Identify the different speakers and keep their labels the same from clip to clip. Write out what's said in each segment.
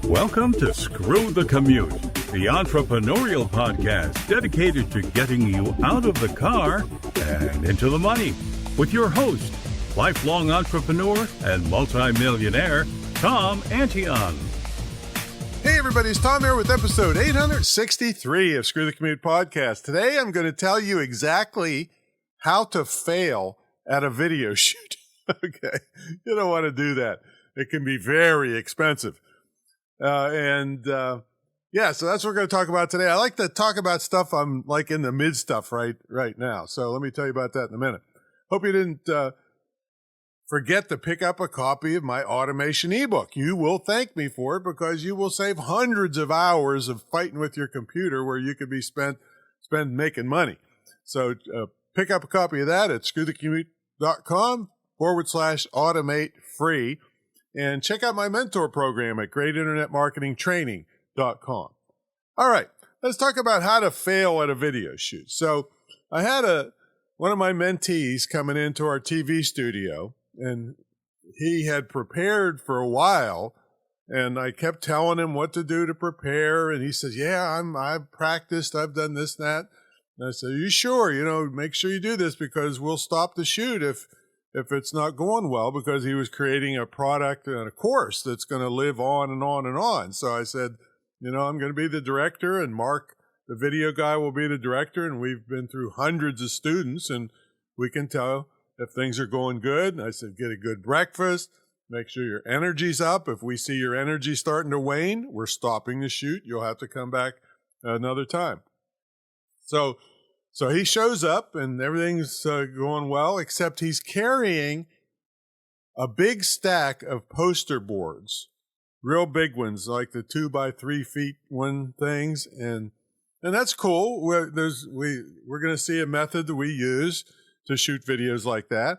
Speaker 1: Welcome to Screw the Commute, the entrepreneurial podcast dedicated to getting you out of the car and into the money. With your host, lifelong entrepreneur and multimillionaire, Tom Antion.
Speaker 2: Hey everybody, it's Tom here with episode 863 of Screw the Commute podcast. Today I'm going to tell you exactly how to fail at a video shoot. Okay, you don't want to do that. It can be very expensive. So that's what we're going to talk about today. I like to talk about stuff I'm like in the mid stuff right now. So let me tell you about that in a minute. Hope you didn't forget to pick up a copy of my automation ebook. You will thank me for it because you will save hundreds of hours of fighting with your computer where you could be spent making money. So pick up a copy of that at screwthecommute.com/automate free. And check out my mentor program at greatinternetmarketingtraining.com. All right, let's talk about how to fail at a video shoot. So I had one of my mentees coming into our TV studio, and he had prepared for a while, and I kept telling him what to do to prepare, and he says, yeah, I've practiced, I've done this and that. And I said, are you sure? Make sure you do this because we'll stop the shoot if it's not going well, because he was creating a product and a course that's going to live on and on and on. So I said, I'm going to be the director, and Mark, the video guy, will be the director, and we've been through hundreds of students, and we can tell if things are going good. And I said, get a good breakfast, make sure your energy's up. If we see your energy starting to wane, we're stopping the shoot. You'll have to come back another time. So he shows up and everything's going well, except he's carrying a big stack of poster boards, real big ones, like the 2 by 3 feet one things. And that's cool. We're going to see a method that we use to shoot videos like that.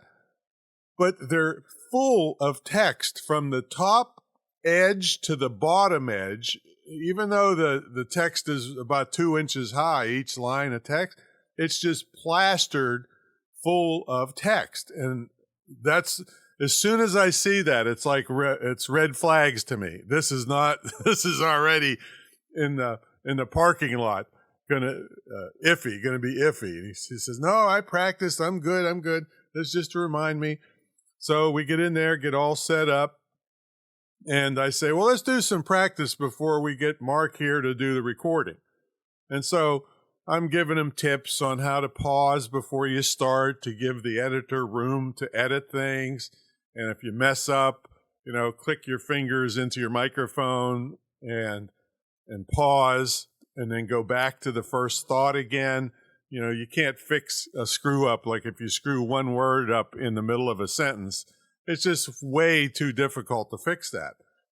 Speaker 2: But they're full of text from the top edge to the bottom edge. Even though the text is about 2 inches high, each line of text, it's just plastered full of text. And that's, as soon as I see that, it's like it's red flags to me. This is already in the parking lot gonna be iffy. And he says, no, I practiced, I'm good. That's just to remind me. So we get in there, get all set up, and I say, well, let's do some practice before we get Mark here to do the recording. And so I'm giving him tips on how to pause before you start, to give the editor room to edit things. And if you mess up, click your fingers into your microphone and pause, and then go back to the first thought again. You can't fix a screw up. Like if you screw one word up in the middle of a sentence, it's just way too difficult to fix that,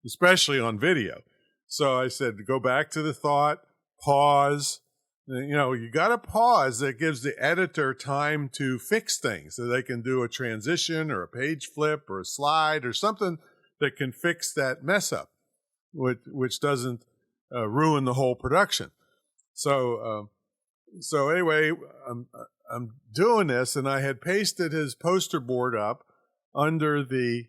Speaker 2: especially on video. So I said, go back to the thought, pause. You got to pause. That gives the editor time to fix things, so they can do a transition or a page flip or a slide or something that can fix that mess up, which doesn't ruin the whole production. So anyway, I'm doing this, and I had pasted his poster board up under the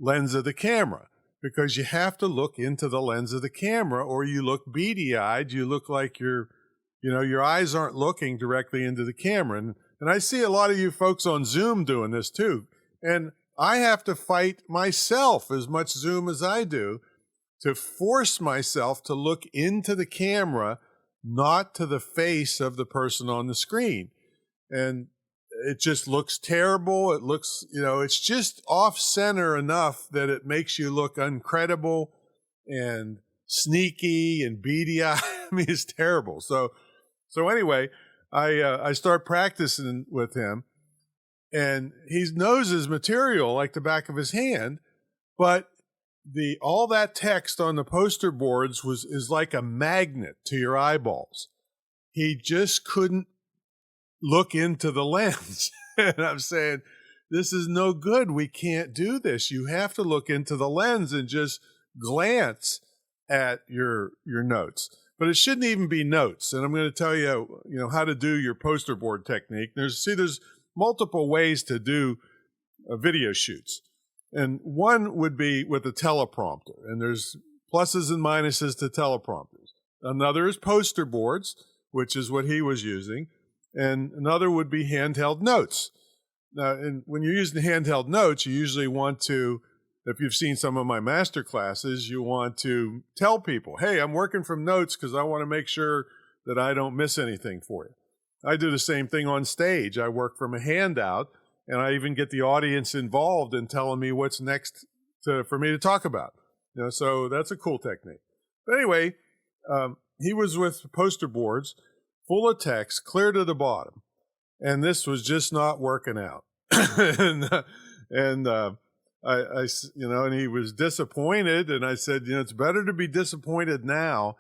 Speaker 2: lens of the camera, because you have to look into the lens of the camera, or you look beady-eyed. You look like your eyes aren't looking directly into the camera. And I see a lot of you folks on Zoom doing this too. And I have to fight myself as much Zoom as I do to force myself to look into the camera, not to the face of the person on the screen. And it just looks terrible. It looks, it's just off center enough that it makes you look uncredible and sneaky and beady-eyed. I mean, it's terrible. So anyway, I start practicing with him, and he knows his material like the back of his hand, but all that text on the poster boards is like a magnet to your eyeballs. He just couldn't look into the lens. And I'm saying, this is no good. We can't do this. You have to look into the lens and just glance at your notes. But it shouldn't even be notes. And I'm going to tell you, how to do your poster board technique. There's multiple ways to do video shoots. And one would be with a teleprompter. And there's pluses and minuses to teleprompters. Another is poster boards, which is what he was using. And another would be handheld notes. Now, when you're using handheld notes, you usually want to, if you've seen some of my master classes, you want to tell people, hey, I'm working from notes because I want to make sure that I don't miss anything for you. I do the same thing on stage. I work from a handout, and I even get the audience involved in telling me what's next for me to talk about. So that's a cool technique. But anyway, he was with poster boards full of text, clear to the bottom, and this was just not working out. and he was disappointed, and I said, it's better to be disappointed now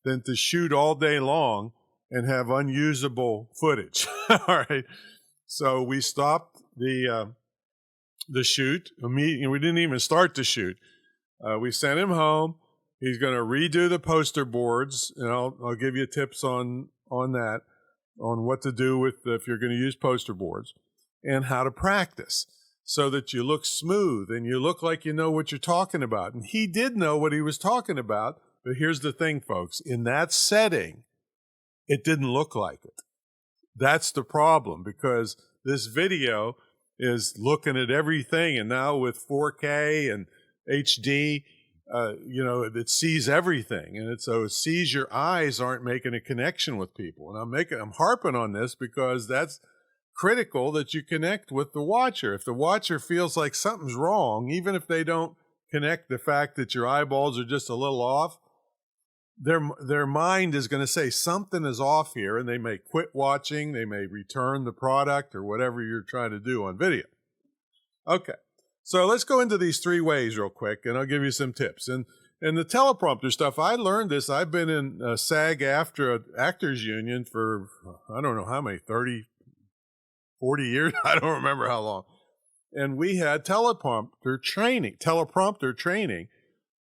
Speaker 2: than to shoot all day long and have unusable footage. All right. So we stopped the shoot immediately. We didn't even start the shoot. We sent him home. He's going to redo the poster boards, and I'll give you tips on that, on what to do with if you're going to use poster boards, and how to practice so that you look smooth and you look like you know what you're talking about. And he did know what he was talking about, but here's the thing, folks. In that setting, it didn't look like it. That's the problem, because this video is looking at everything, and now with 4K and HD, it sees everything, and so it sees your eyes aren't making a connection with people. And I'm harping on this because that's critical, that you connect with the watcher. If the watcher feels like something's wrong, even if they don't connect the fact that your eyeballs are just a little off, their mind is going to say something is off here, and they may quit watching, they may return the product or whatever you're trying to do on video. Okay. So let's go into these 3 ways real quick, and I'll give you some tips. And the teleprompter stuff, I learned this. I've been in SAG-AFTRA Actors Union for, I don't know how many, 30, 40 years? I don't remember how long. And we had teleprompter training,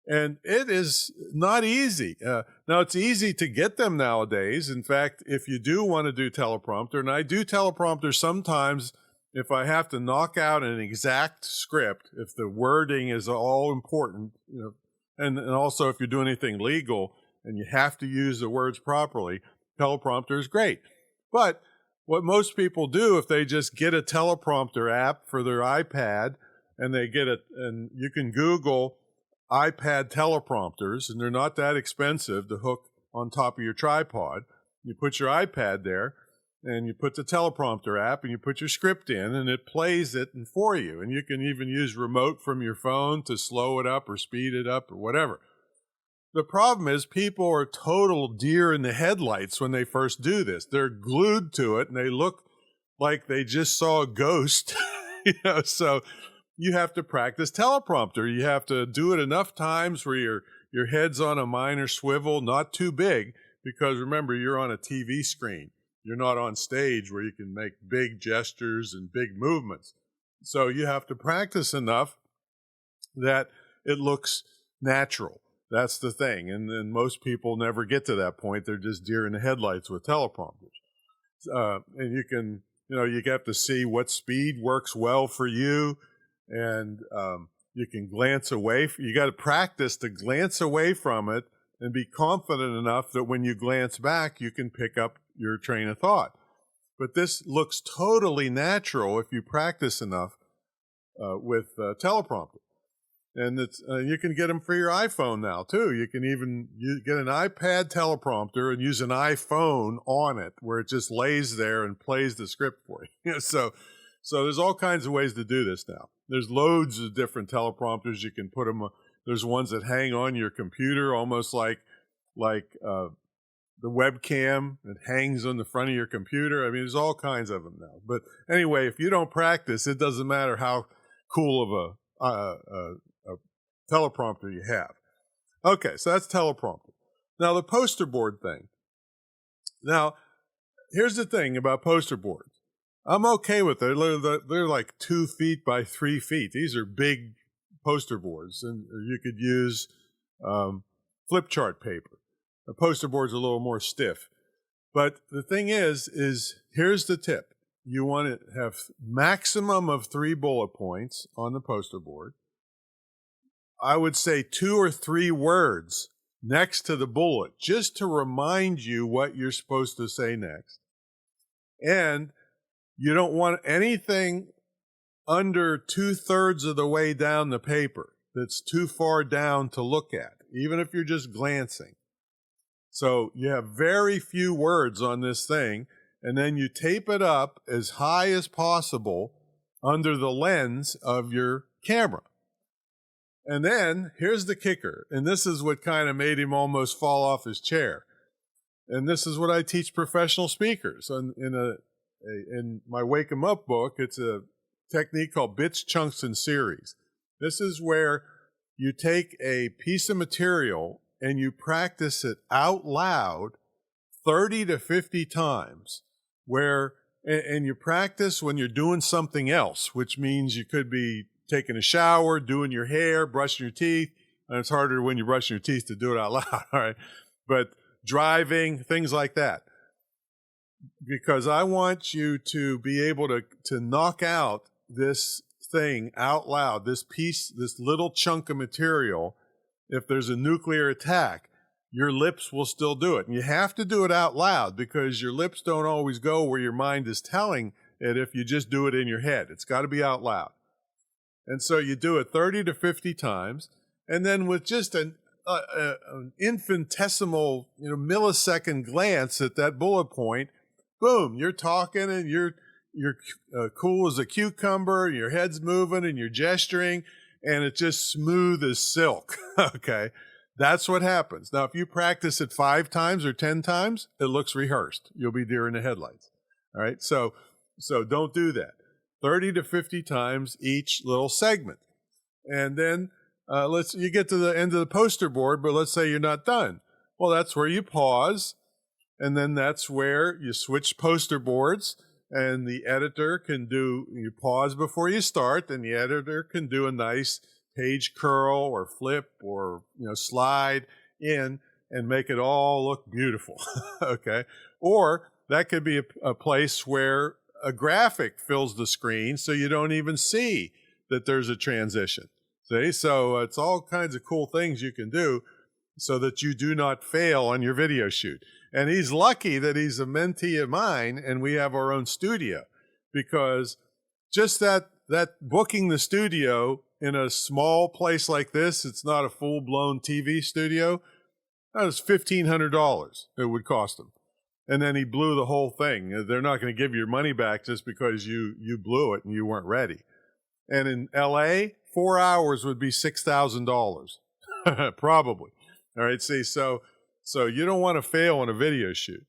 Speaker 2: and it is not easy. Now, it's easy to get them nowadays. In fact, if you do want to do teleprompter, and I do teleprompter sometimes, if I have to knock out an exact script, if the wording is all important, and also if you're doing anything legal and you have to use the words properly, teleprompter is great. But what most people do, if they just get a teleprompter app for their iPad, and and you can Google iPad teleprompters, and they're not that expensive to hook on top of your tripod. You put your iPad there, and you put the teleprompter app, and you put your script in, and it plays it for you. And you can even use remote from your phone to slow it up or speed it up or whatever. The problem is people are total deer in the headlights when they first do this. They're glued to it, and they look like they just saw a ghost. So you have to practice teleprompter. You have to do it enough times where your head's on a minor swivel, not too big, because remember, you're on a TV screen. You're not on stage where you can make big gestures and big movements. So you have to practice enough that it looks natural. That's the thing. And then most people never get to that point. They're just deer in the headlights with teleprompters. And you can, you have to see what speed works well for you. And you can glance away. You got to practice to glance away from it and be confident enough that when you glance back, you can pick up your train of thought. But this looks totally natural if you practice enough with teleprompter. And you can get them for your iPhone now, too. You can even get an iPad teleprompter and use an iPhone on it, where it just lays there and plays the script for you. So there's all kinds of ways to do this now. There's loads of different teleprompters. You can put them. There's ones that hang on your computer, almost like the webcam that hangs on the front of your computer. I mean, there's all kinds of them now. But anyway, if you don't practice, it doesn't matter how cool of a teleprompter you have. Okay, so that's teleprompter. Now, the poster board thing. Now, here's the thing about poster boards. I'm okay with it. They're like 2 feet by 3 feet. These are big poster boards, and you could use flip chart paper. The poster board's a little more stiff. But the thing is here's the tip. You want to have maximum of 3 bullet points on the poster board. I would say 2 or 3 words next to the bullet just to remind you what you're supposed to say next. And you don't want anything under 2/3 of the way down the paper that's too far down to look at, even if you're just glancing. So you have very few words on this thing, and then you tape it up as high as possible under the lens of your camera. And then here's the kicker, and this is what kind of made him almost fall off his chair. And this is what I teach professional speakers. In my Wake 'em Up book, it's a technique called bits, chunks, and series. This is where you take a piece of material and you practice it out loud 30 to 50 times, and you practice when you're doing something else, which means you could be taking a shower, doing your hair, brushing your teeth, and it's harder when you're brushing your teeth to do it out loud, all right? But driving, things like that. Because I want you to be able to knock out this thing out loud, this little chunk of material. If there's a nuclear attack, your lips will still do it. And you have to do it out loud because your lips don't always go where your mind is telling it if you just do it in your head. It's got to be out loud. And so you do it 30 to 50 times, and then with just an infinitesimal, millisecond glance at that bullet point, boom, you're talking and you're cool as a cucumber, your head's moving and you're gesturing, and it's just smooth as silk. Okay, that's what happens. Now, if you practice it 5 times or 10 times, it looks rehearsed. You'll be deer in the headlights. All right, so don't do that. 30 to 50 times each little segment. And then you get to the end of the poster board, but let's say you're not done. Well, that's where you pause, and then that's where you switch poster boards, and the editor you pause before you start, and the editor can do a nice page curl or flip or slide in and make it all look beautiful. Okay? Or that could be a place where a graphic fills the screen so you don't even see that there's a transition. See? So it's all kinds of cool things you can do so that you do not fail on your video shoot. And he's lucky that he's a mentee of mine and we have our own studio, because just that booking the studio in a small place like this, it's not a full-blown TV studio, that was $1,500 it would cost him. And then he blew the whole thing. They're not going to give you your money back just because you blew it and you weren't ready. And in L.A., 4 hours would be $6,000, probably. All right, see, so you don't want to fail on a video shoot.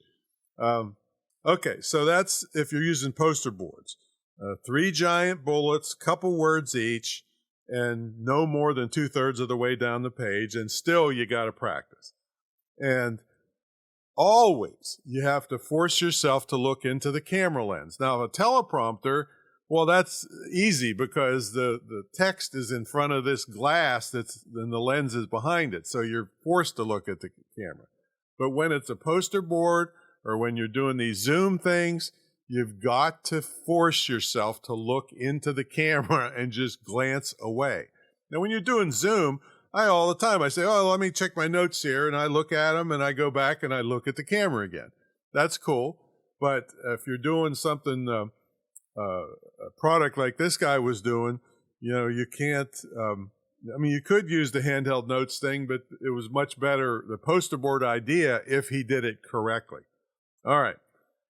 Speaker 2: Okay, so that's if you're using poster boards. 3 giant bullets, couple words each, and no more than 2/3 of the way down the page, and still you got to practice. And always you have to force yourself to look into the camera lens. Now, a teleprompter, well, that's easy because the text is in front of this glass and the lens is behind it, so you're forced to look at the camera. But when it's a poster board or when you're doing these Zoom things, you've got to force yourself to look into the camera and just glance away. Now, when you're doing Zoom, all the time I say, let me check my notes here, and I look at them, and I go back and I look at the camera again. That's cool. But if you're doing something, a product like this guy was doing, you can't, you could use the handheld notes thing, but it was much better, the poster board idea, if he did it correctly. All right.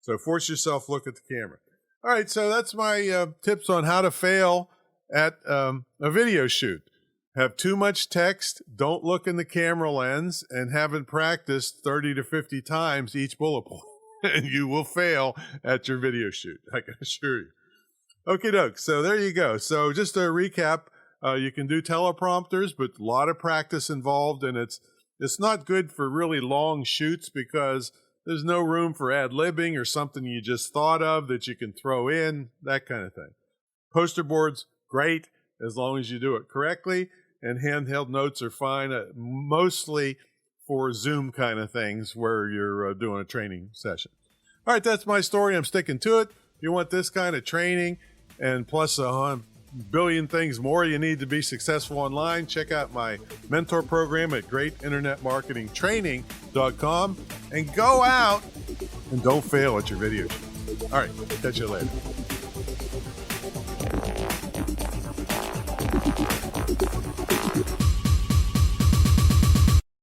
Speaker 2: So force yourself, look at the camera. All right. So that's my tips on how to fail at a video shoot. Have too much text, don't look in the camera lens, and haven't practiced 30 to 50 times each bullet point. And you will fail at your video shoot, I can assure you. Okie doke, so there you go. So just to recap, you can do teleprompters, but a lot of practice involved, and it's not good for really long shoots because there's no room for ad-libbing or something you just thought of that you can throw in, that kind of thing. Poster boards, great, as long as you do it correctly. And handheld notes are fine, mostly for Zoom kind of things where you're doing a training session. All right, that's my story. I'm sticking to it. If you want this kind of training and plus billion things more you need to be successful online, check out my mentor program at greatinternetmarketingtraining.com and go out and don't fail at your video shoot. All right, catch you later.